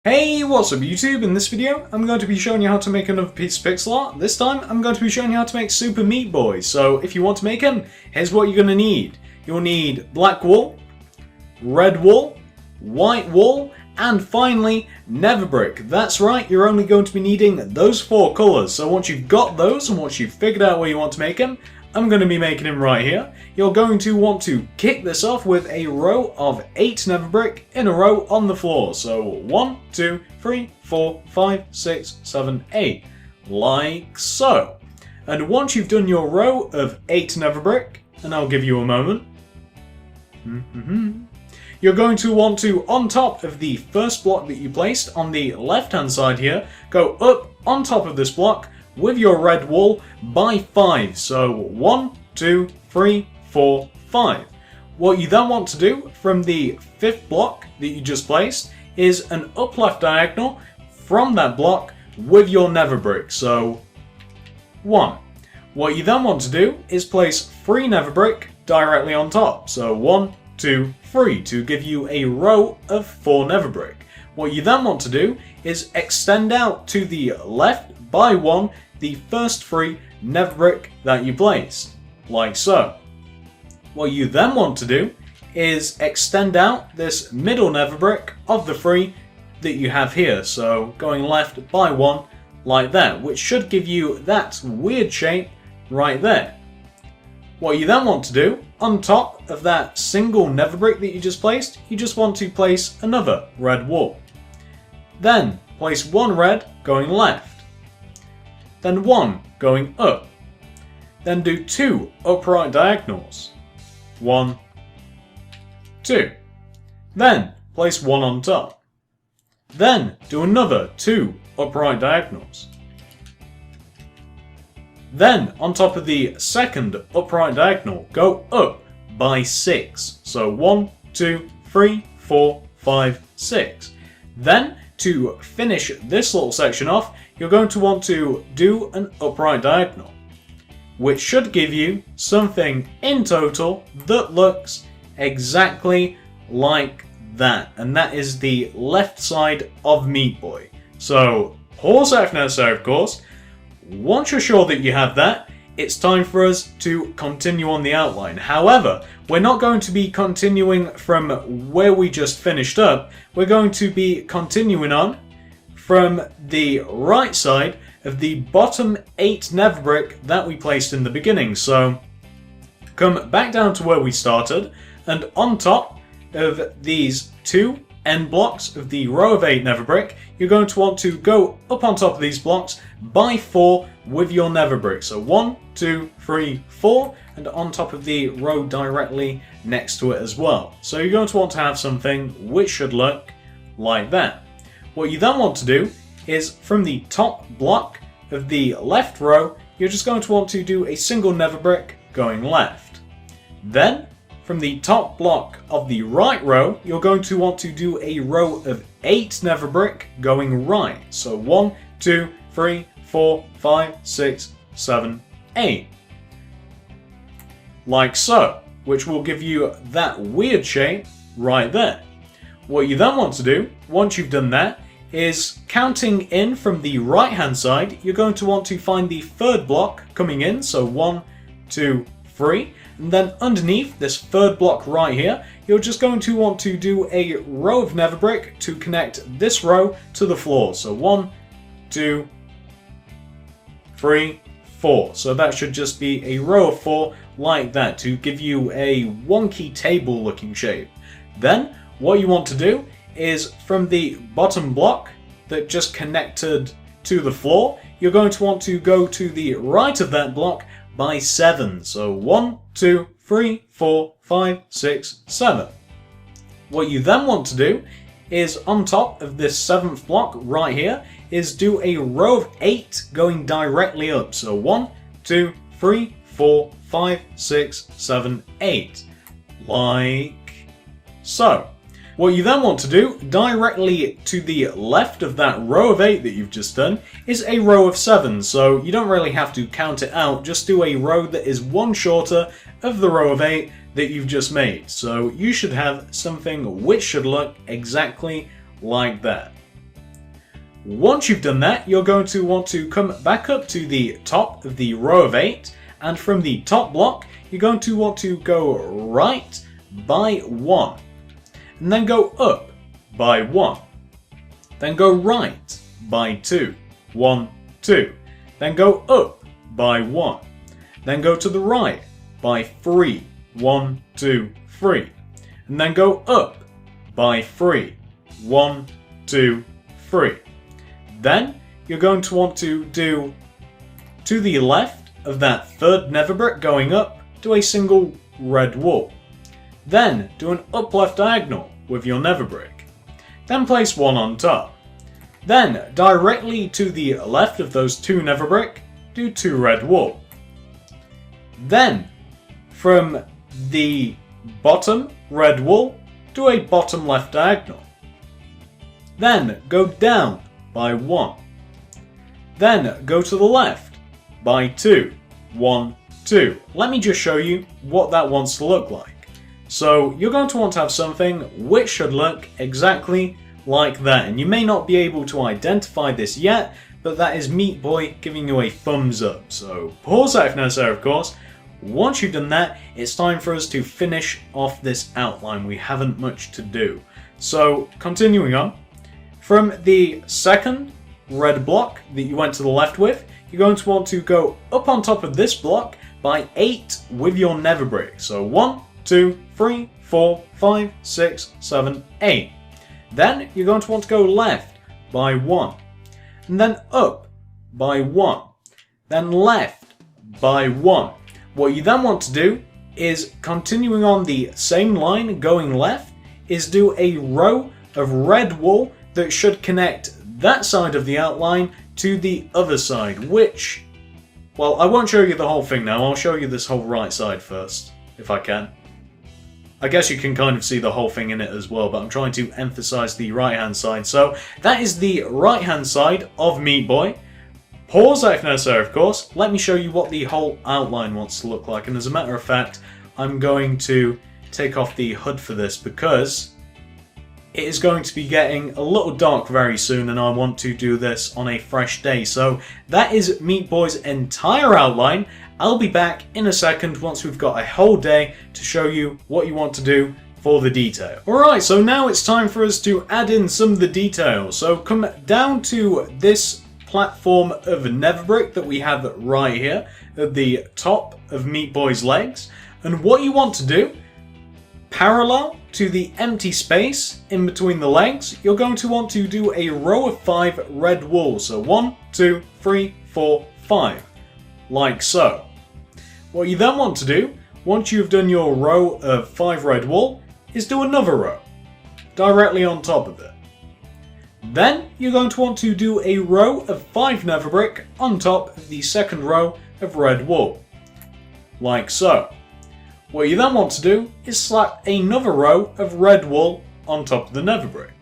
Hey, what's up YouTube? In this video, I'm going to be showing you how to make another piece of pixel art. This time, I'm going to be showing you how to make Super Meat Boy. So, if you want to make him, here's what you're going to need. You'll need black wool, red wool, white wool, and finally, nether brick. That's right, you're only going to be needing those four colours. So once you've got those, and once you've figured out where you want to make him, I'm going to be making him right here. You're going to want to kick this off with a row of 8 nether brick in a row on the floor. So 1, 2, 3, 4, 5, 6, 7, 8. Like so. And once you've done your row of 8 nether brick, and I'll give you a moment. You're going to want to, on top of the first block that you placed on the left hand side here, go up on top of this block with your red wool by 5. So 1, 2, 3, 4, 5. What you then want to do from the 5th block that you just placed is an up left diagonal from that block with your nether brick. So 1. What you then want to do is place 3 nether brick directly on top. So 1, 2, 3 to give you a row of 4 nether brick. What you then want to do is extend out to the left by 1 the first 3 nether brick that you placed, like so. What you then want to do is extend out this middle nether brick of the 3 that you have here, so going left by 1 like that, which should give you that weird shape right there. What you then want to do, on top of that single nether brick that you just placed, you just want to place another red wool. Then place 1 red going left. Then 1 going up. Then do 2 upright diagonals. 1, 2. Then place 1 on top. Then do another 2 upright diagonals. Then on top of the second upright diagonal, go up by 6. So 1, 2, 3, 4, 5, 6. Then to finish this little section off, you're going to want to do an upright diagonal, which should give you something in total that looks exactly like that. And that is the left side of Meat Boy. So pause that if necessary, of course. Once you're sure that you have that, it's time for us to continue on the outline. However, we're not going to be continuing from where we just finished up. We're going to be continuing on from the right side of the bottom 8 nether brick that we placed in the beginning. So come back down to where we started, and on top of these 2 end blocks of the row of 8 nether brick, you're going to want to go up on top of these blocks by 4 with your nether brick. So 1, 2, 3, 4, and on top of the row directly next to it as well. So you're going to want to have something which should look like that. What you then want to do is from the top block of the left row, you're just going to want to do a single nether brick going left. Then from the top block of the right row, you're going to want to do a row of 8 nether brick going right. So 1, 2, 3, 4, 5, 6, 7, 8. Like so, which will give you that weird shape right there. What you then want to do, once you've done that, is counting in from the right hand side, you're going to want to find the 3rd block coming in. So 1, 2, 3. And then underneath this 3rd block right here, you're just going to want to do a row of nether brick to connect this row to the floor. So 1, 2, 3, 4. So that should just be a row of 4 like that to give you a wonky table looking shape. Then what you want to do is from the bottom block that just connected to the floor, you're going to want to go to the right of that block by 7. So 1, 2, 3, 4, 5, 6, 7. What you then want to do is on top of this 7th block right here is do a row of 8 going directly up. So 1, 2, 3, 4, 5, 6, 7, 8. Like so. What you then want to do, directly to the left of that row of 8 that you've just done, is a row of 7. So you don't really have to count it out, just do a row that is 1 shorter of the row of 8 that you've just made. So you should have something which should look exactly like that. Once you've done that, you're going to want to come back up to the top of the row of 8, and from the top block, you're going to want to go right by 1, and then go up by 1, then go right by 2, 1, 2, then go up by 1, then go to the right by 3, 1, 2, 3, and then go up by 3, 1, 2, 3. Then you're going to want to do to the left of that third nether brick going up, do a single red wool. Then do an up left diagonal with your nether brick. Then place one on top. Then directly to the left of those 2 nether brick, do 2 red wool. Then from the bottom red wool, do a bottom left diagonal. Then go down by 1. Then go to the left by 2. 1, 2. Let me just show you what that wants to look like. So you're going to want to have something which should look exactly like that. And you may not be able to identify this yet, but that is Meat Boy giving you a thumbs up. So pause that if necessary, of course. Once you've done that, it's time for us to finish off this outline. We haven't much to do. So continuing on, from the second red block that you went to the left with, you're going to want to go up on top of this block by 8 with your nether brick. So 1, 2, 3, 4, 5, 6, 7, 8. Then you're going to want to go left by 1, and then up by 1, then left by 1. What you then want to do is, continuing on the same line going left, is do a row of red wool that should connect that side of the outline to the other side, which, well, I won't show you the whole thing now. I'll show you this whole right side first, if I can. I guess you can kind of see the whole thing in it as well, but I'm trying to emphasize the right hand side. So that is the right hand side of Meat Boy. Pause that if necessary, of course. Let me show you what the whole outline wants to look like. And as a matter of fact, I'm going to take off the HUD for this because it is going to be getting a little dark very soon, and I want to do this on a fresh day. So that is Meat Boy's entire outline. I'll be back in a second once we've got a whole day to show you what you want to do for the detail. Alright, so now it's time for us to add in some of the details. So come down to this platform of nether brick that we have right here at the top of Meat Boy's legs. And what you want to do, parallel to the empty space in between the legs, you're going to want to do a row of 5 red wool. So 1, 2, 3, 4, 5. Like so. What you then want to do, once you've done your row of 5 red wool, is do another row directly on top of it. Then you're going to want to do a row of 5 nether brick on top of the second row of red wool. Like so. What you then want to do is slap another row of red wool on top of the nether brick.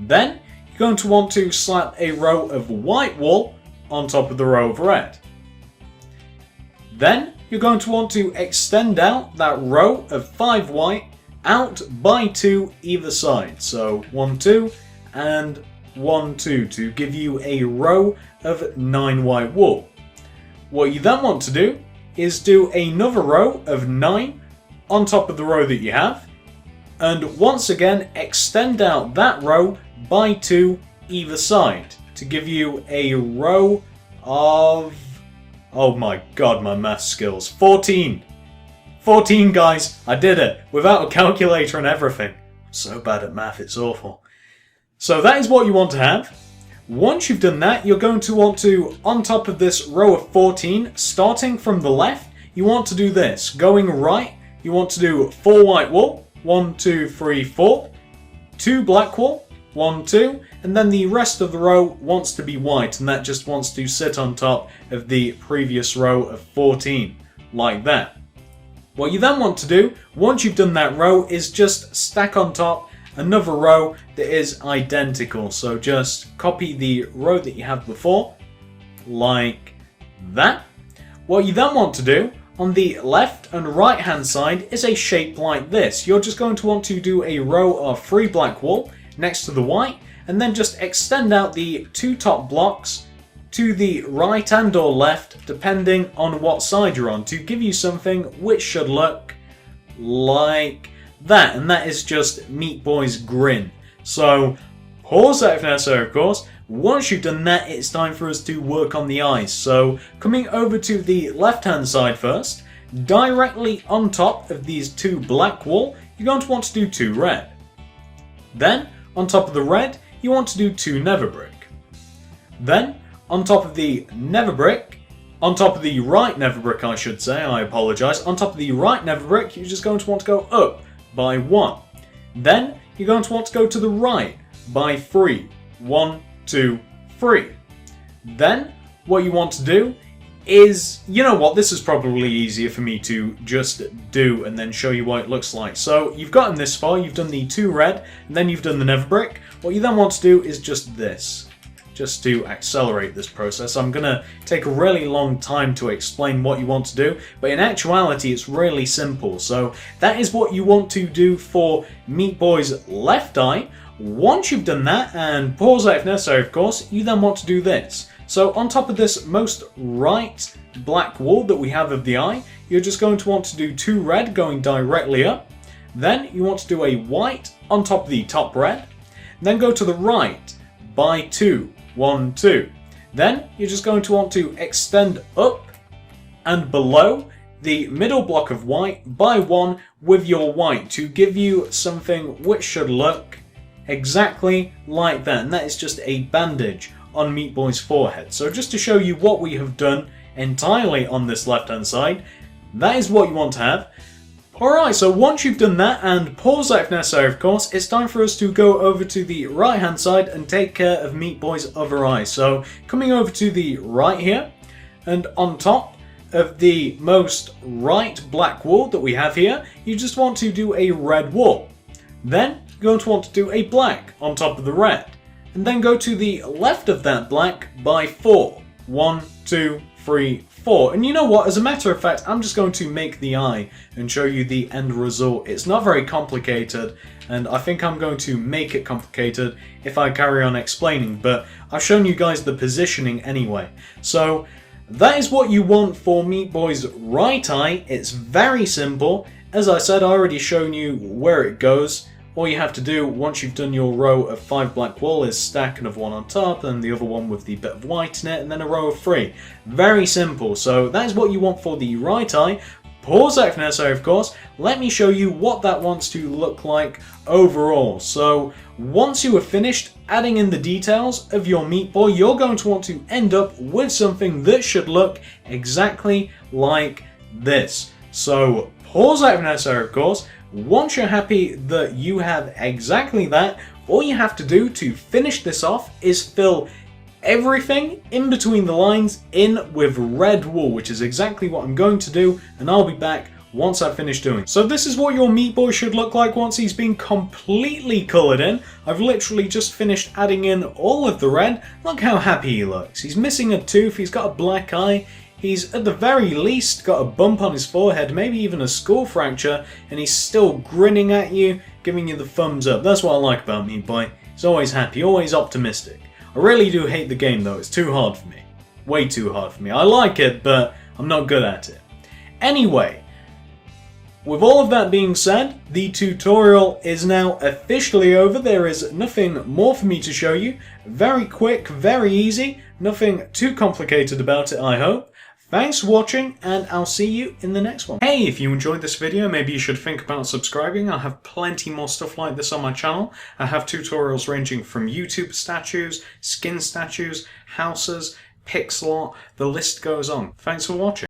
Then you're going to want to slap a row of white wool on top of the row of red. Then you're going to want to extend out that row of 5 white out by 2 either side. So 1, 2 and 1, 2 to give you a row of 9 white wool. What you then want to do is do another row of 9 on top of the row that you have, and once again extend out that row by 2 either side to give you a row of, oh my god, my math skills, 14 guys, I did it without a calculator and everything. I'm so bad at math, it's awful. So that is what you want to have. Once you've done that, you're going to want to, on top of this row of 14, starting from the left, you want to do this. Going right, you want to do 4 white wool, 1, 2, 3, 4, 2 black wool, 1, 2, and then the rest of the row wants to be white, and that just wants to sit on top of the previous row of 14, like that. What you then want to do, once you've done that row, is just stack on top another row that is identical. So just copy the row that you have before, like that. What you then want to do on the left and right hand side is a shape like this. You're just going to want to do a row of 3 black wool next to the white, and then just extend out the two top blocks to the right and or left, depending on what side you're on, to give you something which should look like that, and that is just Meat Boy's grin. So pause that if necessary, of course. Once you've done that, it's time for us to work on the eyes. So coming over to the left hand side first, directly on top of these two black wool, you're going to want to do 2 red. Then on top of the red, you want to do 2 nether brick. Then on top of the nether brick, on top of the right nether brick I should say, I apologise, on top of the right nether brick, you're just going to want to go up by 1. Then you're going to want to go to the right by 3. 1, 2, 3. Then what you want to do is, you know what, this is probably easier for me to just do and then show you what it looks like. So you've gotten this far, you've done the 2 red, and then you've done the nether brick. What you then want to do is just this, just to accelerate this process. I'm going to take a really long time to explain what you want to do, but in actuality it's really simple. So that is what you want to do for Meat Boy's left eye. Once you've done that, and pause that if necessary of course, you then want to do this. So on top of this most right black wool that we have of the eye, you're just going to want to do 2 red going directly up. Then you want to do a white on top of the top red. Then go to the right by 2. 1, 2. Then you're just going to want to extend up and below the middle block of white by 1 with your white to give you something which should look exactly like that, and that is just a bandage on Meat Boy's forehead. So just to show you what we have done entirely on this left hand side, that is what you want to have. Alright, so once you've done that, and pause that if necessary of course, it's time for us to go over to the right hand side and take care of Meat Boy's other eye. So coming over to the right here, and on top of the most right black wool that we have here, you just want to do a red wool. Then you're going to want to do a black on top of the red, and then go to the left of that black by 4. 1, 2, 3, 4. And you know what, as a matter of fact, I'm just going to make the eye and show you the end result. It's not very complicated, and I think I'm going to make it complicated if I carry on explaining, but I've shown you guys the positioning anyway. So that is what you want for Meat Boy's right eye. It's very simple. As I said, I already shown you where it goes. All you have to do once you've done your row of 5 black wool is stack another one on top, and the other one with the bit of white in it, and then a row of 3. Very simple. So that is what you want for the right eye. Pause that if necessary of course. Let me show you what that wants to look like overall. So once you have finished adding in the details of your Meat Boy, you're going to want to end up with something that should look exactly like this. So pause that if necessary of course. Once you're happy that you have exactly that, all you have to do to finish this off is fill everything in between the lines in with red wool, which is exactly what I'm going to do, and I'll be back once I've finished doing. So this is what your Meat Boy should look like once he's been completely coloured in. I've literally just finished adding in all of the red. Look how happy he looks. He's missing a tooth, he's got a black eye. He's at the very least got a bump on his forehead, maybe even a skull fracture, and he's still grinning at you, giving you the thumbs up. That's what I like about Meat Boy. He's always happy, always optimistic. I really do hate the game though, it's too hard for me. Way too hard for me. I like it, but I'm not good at it. Anyway, with all of that being said, the tutorial is now officially over. There is nothing more for me to show you. Very quick, very easy, nothing too complicated about it, I hope. Thanks for watching, and I'll see you in the next one. Hey, if you enjoyed this video, maybe you should think about subscribing. I have plenty more stuff like this on my channel. I have tutorials ranging from YouTube statues, skin statues, houses, pixel art, the list goes on. Thanks for watching.